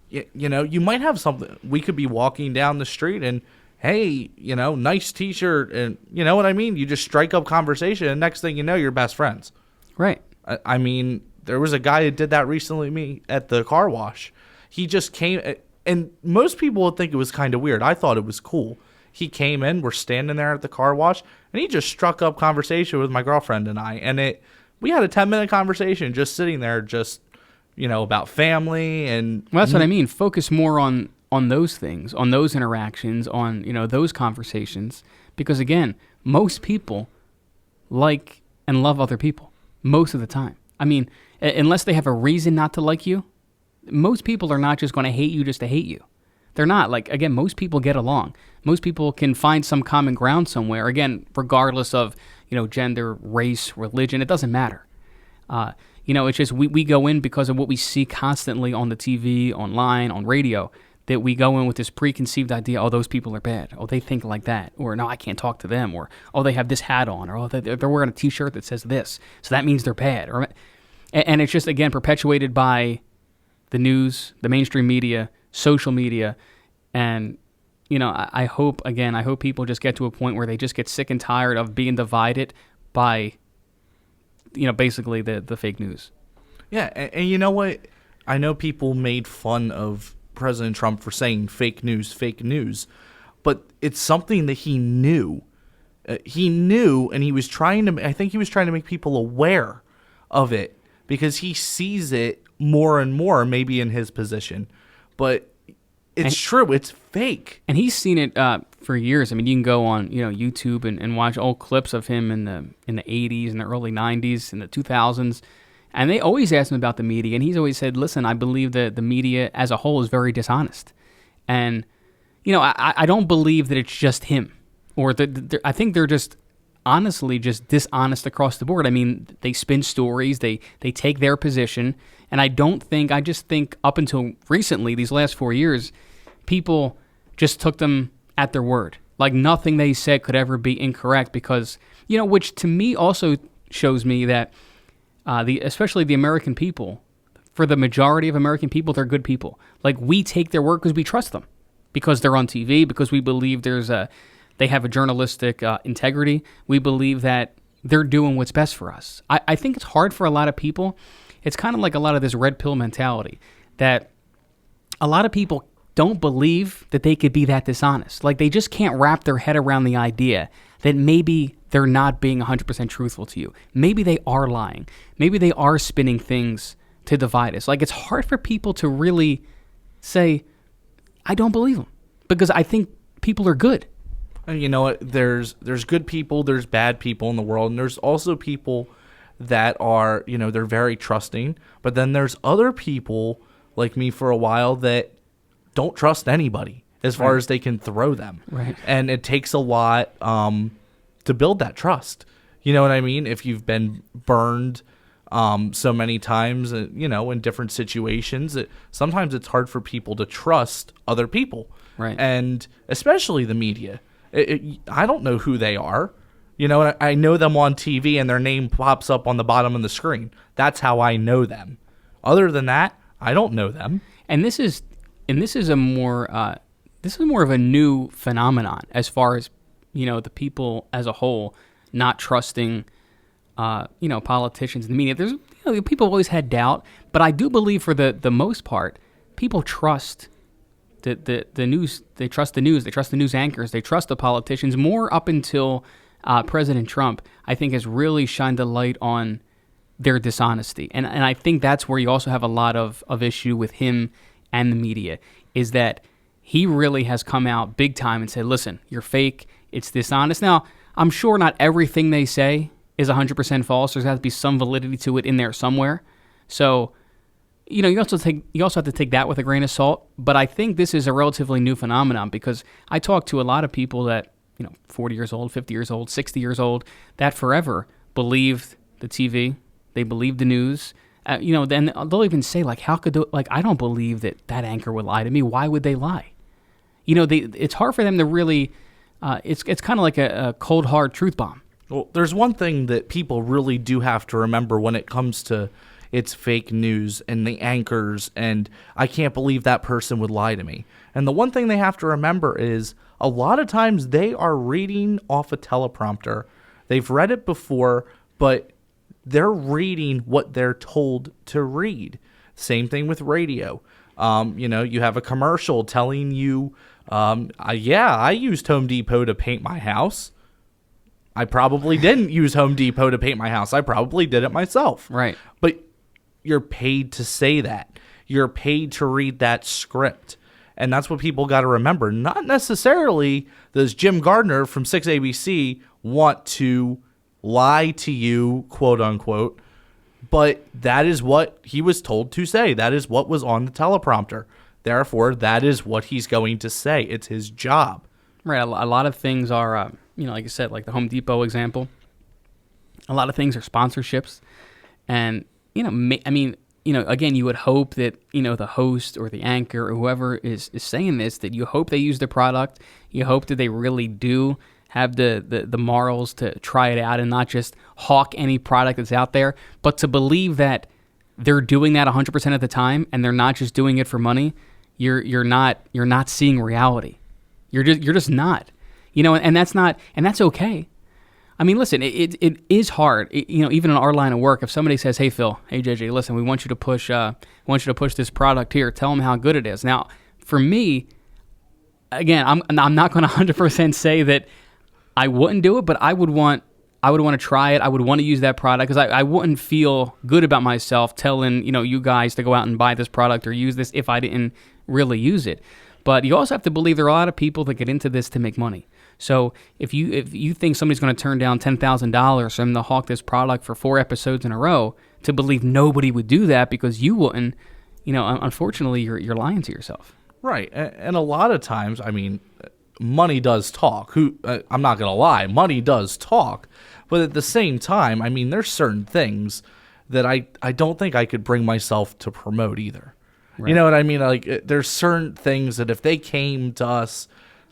you might have something. We could be walking down the street and, hey, nice T-shirt, and you know what I mean? You just strike up conversation, and next thing you know, you're best friends. Right. I mean, there was a guy who did that recently to me at the car wash. He just came, and most people would think it was kind of weird. I thought it was cool. He came in, we're standing there at the car wash, and he just struck up conversation with my girlfriend and I, and we had a 10-minute conversation just sitting there, just, about family and... Well, that's what I mean. Focus more on those things, on those interactions, on, those conversations. Because again, most people like and love other people most of the time. I mean, unless they have a reason not to like you, most people are not just going to hate you just to hate you. They're not. Again, most people get along. Most people can find some common ground somewhere. Again, regardless of, gender, race, religion, it doesn't matter. It's just we go in because of what we see constantly on the TV, online, on radio, that we go in with this preconceived idea, oh, those people are bad. Oh, they think like that. Or, no, I can't talk to them. Or, oh, they have this hat on. Or, oh, they're wearing a T-shirt that says this. So that means they're bad. And it's just, again, perpetuated by the news, the mainstream media, social media. And, I hope people just get to a point where they just get sick and tired of being divided by, basically the fake news. Yeah, and you know what? I know people made fun of President Trump for saying fake news, but it's something that he knew. And he was trying to, I think he was trying to make people aware of it because he sees it more and more, maybe in his position. But it's true, it's fake. And he's seen it for years. I mean, you can go on, YouTube and watch old clips of him in the 80s and the early 90s and the 2000s. And they always ask him about the media, and he's always said, listen, I believe that the media as a whole is very dishonest. And, I don't believe that it's just him. Or I think they're just honestly just dishonest across the board. I mean, they spin stories, they take their position, and I just think up until recently, these last 4 years, people just took them at their word. Like nothing they said could ever be incorrect because Which to me also shows me that especially the American people, for the majority of American people, they're good people. Like, we take their word because we trust them, because they're on TV, because we believe they have a journalistic integrity. We believe that they're doing what's best for us. I think it's hard for a lot of people. It's kind of like a lot of this red pill mentality, that a lot of people don't believe that they could be that dishonest. Like, they just can't wrap their head around the idea that maybe they're not being 100% truthful to you. Maybe they are lying. Maybe they are spinning things to divide us. Like, it's hard for people to really say, I don't believe them, because I think people are good. And you know what? There's good people, there's bad people in the world, and there's also people that are, they're very trusting. But then there's other people, like me for a while, that don't trust anybody as far as they can throw them. Right. And it takes a lot to build that trust. You know what I mean? If you've been burned so many times, in different situations, sometimes it's hard for people to trust other people. Right. And especially the media. I don't know who they are. And I know them on TV and their name pops up on the bottom of the screen. That's how I know them. Other than that, I don't know them. And this is more of a new phenomenon, as far as the people as a whole not trusting politicians and the media. There's people have always had doubt, but I do believe for the most part, people trust the news. They trust the news. They trust the news anchors. They trust the politicians more, up until President Trump, I think, has really shined the light on their dishonesty. And I think that's where you also have a lot of issue with him and the media, is that he really has come out big time and said, listen, you're fake, it's dishonest. Now, I'm sure not everything they say is 100% false. There's has to be some validity to it in there somewhere. So, you also have to take that with a grain of salt. But I think this is a relatively new phenomenon, because I talk to a lot of people that, 40 years old, 50 years old, 60 years old, that forever believed the TV, they believed the news. Then they'll even say, like, how could I don't believe that anchor would lie to me. Why would they lie? It's hard for them to really. It's kind of like a cold hard truth bomb. Well, there's one thing that people really do have to remember when it comes to it's fake news and the anchors, and I can't believe that person would lie to me. And the one thing they have to remember is a lot of times they are reading off a teleprompter. They've read it before, but they're reading what they're told to read. Same thing with radio. You have a commercial telling you, I used Home Depot to paint my house. I probably didn't use Home Depot to paint my house. I probably did it myself. Right. But you're paid to say that. You're paid to read that script. And that's what people got to remember. Not necessarily does Jim Gardner from 6ABC want to lie to you, quote unquote, but that is what he was told to say. That is what was on the teleprompter. Therefore, that is what he's going to say. It's his job. Right. A lot of things are, like I said, like the Home Depot example. A lot of things are sponsorships. And, again, you would hope that, the host or the anchor or whoever is saying this, that you hope they use the product. You hope that they really do have the morals to try it out and not just hawk any product that's out there, but to believe that they're doing that 100% of the time and they're not just doing it for money. You're not seeing reality. You're just not, and that's okay. I mean, listen, it is hard, even in our line of work. If somebody says, "Hey Phil, hey JJ, listen, we want you to push this product here. Tell them how good it is." Now, for me, again, I'm not going to 100% say that I wouldn't do it, but I would want to try it. I would want to use that product, because I wouldn't feel good about myself telling you guys to go out and buy this product or use this if I didn't really use it. But you also have to believe there are a lot of people that get into this to make money. So if you think somebody's going to turn down $10,000 for them to hawk this product for 4 episodes in a row, to believe nobody would do that because you wouldn't, unfortunately you're lying to yourself. Right, and a lot of times, money does talk. I'm not going to lie, money does talk. But at the same time, there's certain things that I don't think I could bring myself to promote either. Right. You know what I mean? Like, there's certain things that if they came to us,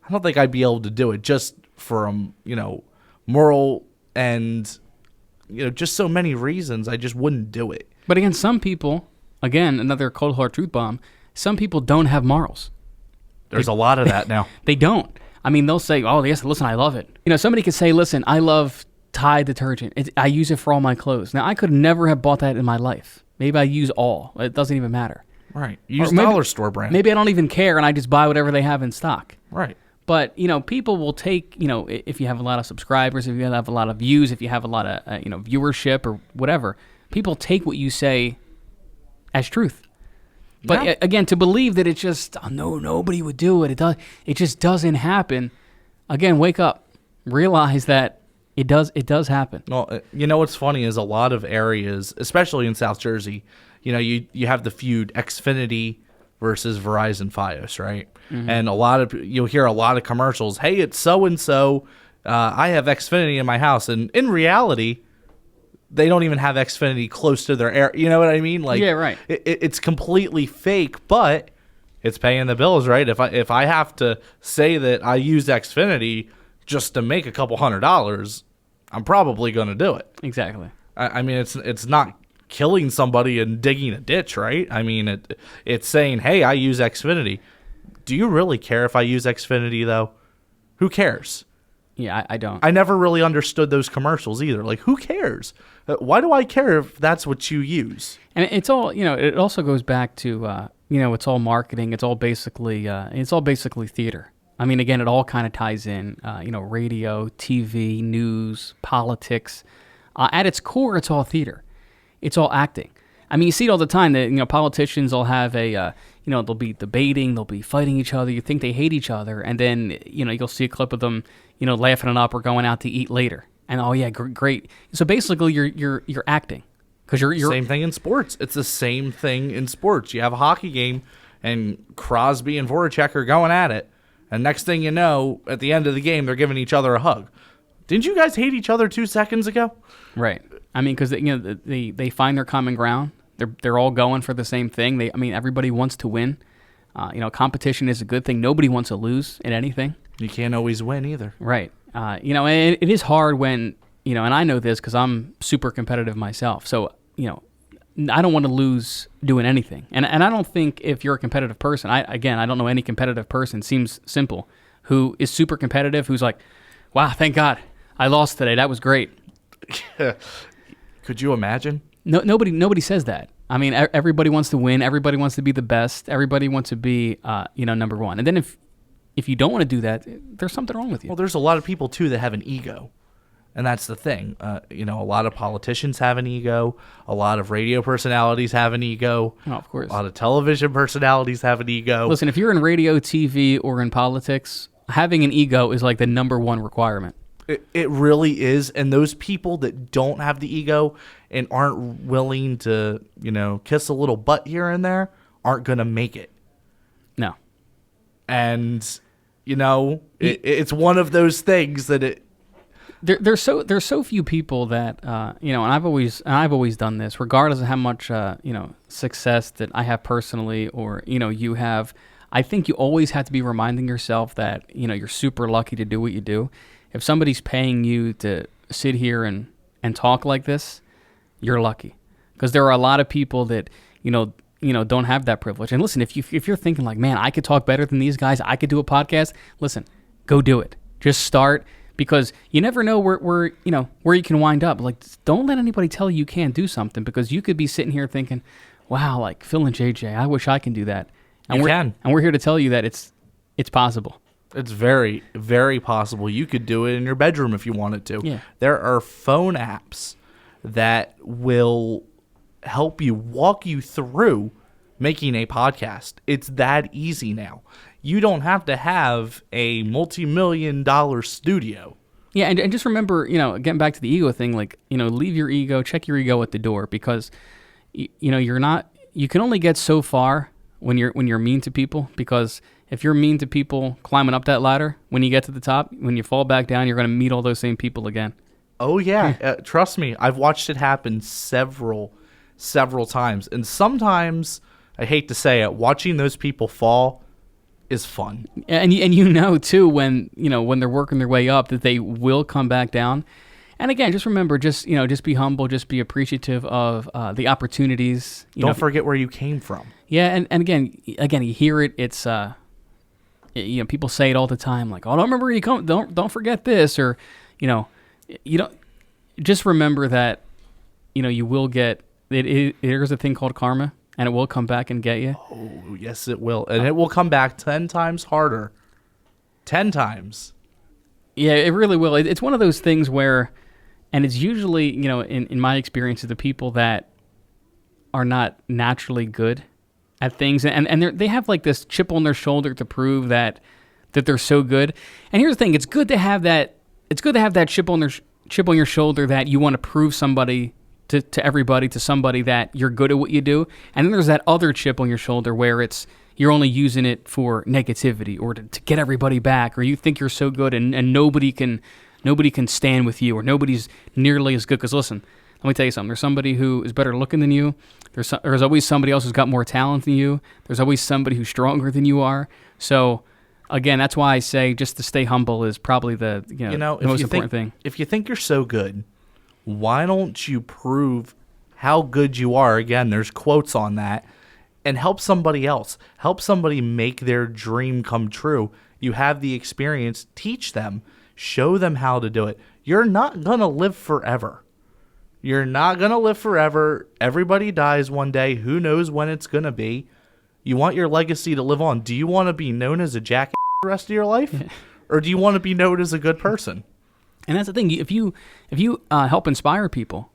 I don't think I'd be able to do it just from, moral and just so many reasons I just wouldn't do it. But again, some people, another cold hard truth bomb, some people don't have morals. There's a lot of that now. They don't. I mean, they'll say, oh, yes, listen, I love it. Somebody could say, listen, I love Tide detergent. I use it for all my clothes. Now, I could never have bought that in my life. Maybe I use all. It doesn't even matter. Right. Use dollar store brand. Maybe I don't even care and I just buy whatever they have in stock. Right. But, people will take, if you have a lot of subscribers, if you have a lot of views, if you have a lot of, viewership or whatever, people take what you say as truth. But again, to believe that it's just, no, nobody would do it. It just doesn't happen. Again, wake up. Realize that it does happen. Well, what's funny is a lot of areas, especially in South Jersey, you have the feud Xfinity versus Verizon Fios, right? Mm-hmm. And you'll hear a lot of commercials. Hey, it's so and so. I have Xfinity in my house, and in reality, they don't even have Xfinity close to their area. You know what I mean? Like, yeah, right. It's completely fake, but it's paying the bills, right? If I have to say that I use Xfinity just to make a couple $100, I'm probably going to do it. Exactly. I mean, it's not killing somebody and digging a ditch, right? I mean, it's saying, hey, I use Xfinity. Do you really care if I use Xfinity, though? Who cares? Yeah, I don't. I never really understood those commercials either. Like, who cares? Why do I care if that's what you use? And it's all, it also goes back to, it's all marketing. It's all basically theater. I mean, again, it all kind of ties in, radio, TV, news, politics. At its core, it's all theater. It's all acting. I mean, you see it all the time that, politicians will have they'll be debating, they'll be fighting each other. You think they hate each other. And then, you'll see a clip of them, laughing it up or going out to eat later. And, oh, yeah, great. So basically, you're acting. Because you're same thing in sports. It's the same thing in sports. You have a hockey game, and Crosby and Voracek are going at it. And next thing you know, at the end of the game, they're giving each other a hug. Didn't you guys hate each other 2 seconds ago? Right. I mean, because they find their common ground. They're all going for the same thing. Everybody wants to win. Competition is a good thing. Nobody wants to lose in anything. You can't always win either. Right. And it is hard when, and I know this because I'm super competitive myself. So, I don't want to lose doing anything. And I don't think if you're a competitive person, I don't know any competitive person, seems simple, who is super competitive, who's like, wow, thank God, I lost today. That was great. Could you imagine? No, nobody says that. I mean, everybody wants to win. Everybody wants to be the best. Everybody wants to be, number one. And then if you don't want to do that, there's something wrong with you. Well, there's a lot of people, too, that have an ego. And that's the thing. A lot of politicians have an ego. A lot of radio personalities have an ego. Oh, of course. A lot of television personalities have an ego. Listen, if you're in radio, TV, or in politics, having an ego is like the number one requirement. It really is. And those people that don't have the ego and aren't willing to, kiss a little butt here and there aren't going to make it. No. And, it's one of those things that There's so few people that and I've always done this, regardless of how much success that I have personally or you have. I think you always have to be reminding yourself that you're super lucky to do what you do. If somebody's paying you to sit here and talk like this, you're lucky, because there are a lot of people that don't have that privilege. And listen, if you're thinking like, man, I could talk better than these guys, I could do a podcast. Listen, go do it. Just start. Because you never know where you can wind up. Like, don't let anybody tell you can't do something, because you could be sitting here thinking, wow, like Phil and JJ, I wish I can do that. And we're here to tell you that it's possible. It's very, very possible. You could do it in your bedroom if you wanted to. Yeah. There are phone apps that will help you, walk you through making a podcast. It's that easy now. You don't have to have a multi-million-dollar studio. Yeah, and just remember, getting back to the ego thing, like, leave your ego, check your ego at the door, because, you can only get so far when you're mean to people, because if you're mean to people climbing up that ladder, when you get to the top, when you fall back down, you're going to meet all those same people again. Oh, yeah. Trust me. I've watched it happen several times. And sometimes, I hate to say it, watching those people fall is fun. And too, when they're working their way up, that they will come back down. And again, just remember, just be humble, just be appreciative of the opportunities. Don't forget where you came from. Yeah, and again, you hear it. It's people say it all the time, like, "Oh, don't remember where you come. Don't forget this," or you don't. Just remember that you will get it. There's a thing called karma, and it will come back and get you. Oh, yes, it will, and it will come back 10 times harder. 10 times. Yeah, it really will. It's one of those things where, and it's usually, in my experience, the people that are not naturally good at things, and they have like this chip on their shoulder to prove that they're so good. And here's the thing: it's good to have that. It's good to have that chip on your shoulder that you want to prove somebody to everybody, to somebody, that you're good at what you do. And then there's that other chip on your shoulder where you're only using it for negativity or to get everybody back, or you think you're so good and nobody can stand with you, or nobody's nearly as good. Because listen, let me tell you something. There's somebody who is better looking than you. There's always somebody else who's got more talent than you. There's always somebody who's stronger than you are. So again, that's why I say just to stay humble is probably the most important thing. If you think you're so good, why don't you prove how good you are? Again, there's quotes on that. And help somebody else. Help somebody make their dream come true. You have the experience. Teach them. Show them how to do it. You're not going to live forever. You're not going to live forever. Everybody dies one day. Who knows when it's going to be? You want your legacy to live on. Do you want to be known as a jackass the rest of your life? Or do you want to be known as a good person? And that's the thing. If you help inspire people,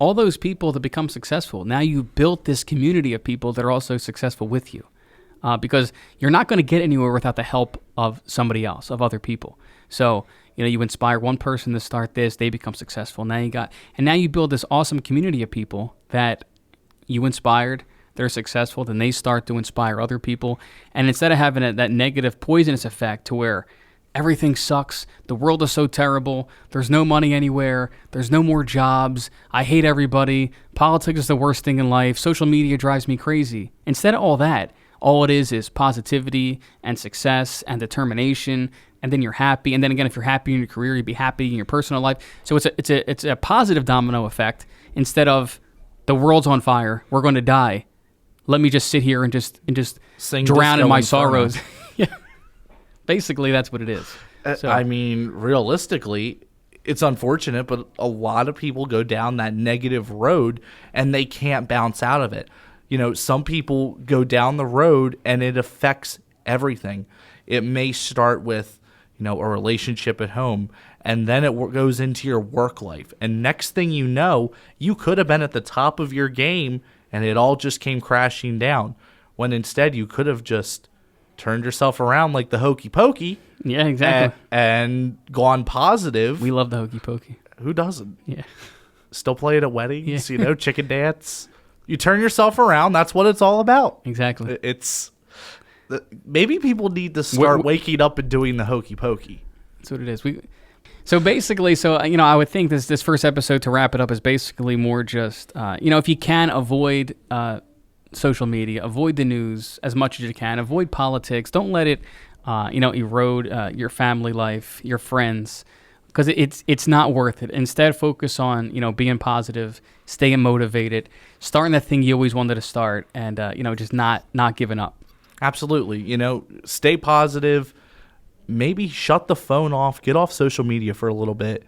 all those people that become successful, now you built this community of people that are also successful with you, because you're not going to get anywhere without the help of somebody else, of other people. So you inspire one person to start this, they become successful. Now you build this awesome community of people that you inspired. They're successful, then they start to inspire other people. And instead of having that negative poisonous effect to where everything sucks, the world is so terrible, there's no money anywhere, there's no more jobs, I hate everybody, politics is the worst thing in life, social media drives me crazy. Instead of all that, all it is positivity and success and determination, and then you're happy. And then again, if you're happy in your career, you'll be happy in your personal life. So it's a positive domino effect. Instead of the world's on fire, we're going to die, let me just sit here and just Sing drown in my Disco Inferno. sorrows. Yeah. Basically, that's what it is. So, I mean, realistically, it's unfortunate, but a lot of people go down that negative road and they can't bounce out of it. Some people go down the road and it affects everything. It may start with, a relationship at home, and then it goes into your work life. And next thing you know, you could have been at the top of your game and it all just came crashing down, when instead you could have just turned yourself around like the hokey pokey. Yeah, exactly. And gone positive. We love the hokey pokey. Who doesn't? Yeah. Still play it at weddings, chicken dance. You turn yourself around. That's what it's all about. Exactly. Maybe people need to start waking up and doing the hokey pokey. That's what it is. So basically, I would think this first episode, to wrap it up, is basically more just, if you can avoid social media, avoid the news as much as you can, avoid politics. Don't let it, erode your family life, your friends, because it's not worth it. Instead, focus on, being positive, staying motivated, starting that thing you always wanted to start, and, just not giving up. Absolutely. Stay positive. Maybe shut the phone off, get off social media for a little bit,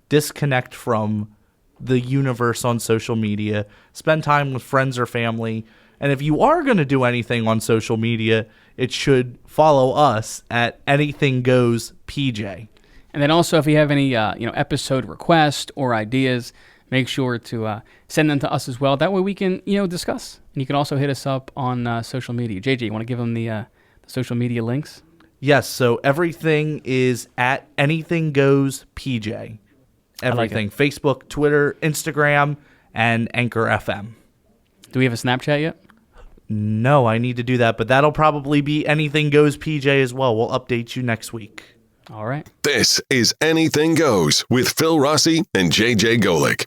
disconnect from the universe on social media, spend time with friends or family. And if you are going to do anything on social media, it should follow us at Anything Goes PJ. And then also, if you have any episode requests or ideas, make sure to send them to us as well. That way we can discuss. And you can also hit us up on social media. JJ, you want to give them the social media links? Yes, so everything is at Anything Goes PJ. Everything. Like Facebook, Twitter, Instagram, and Anchor FM. Do we have a Snapchat yet? No, I need to do that, but that'll probably be Anything Goes PJ as well. We'll update you next week. All right. This is Anything Goes with Phil Rossi and JJ Golick.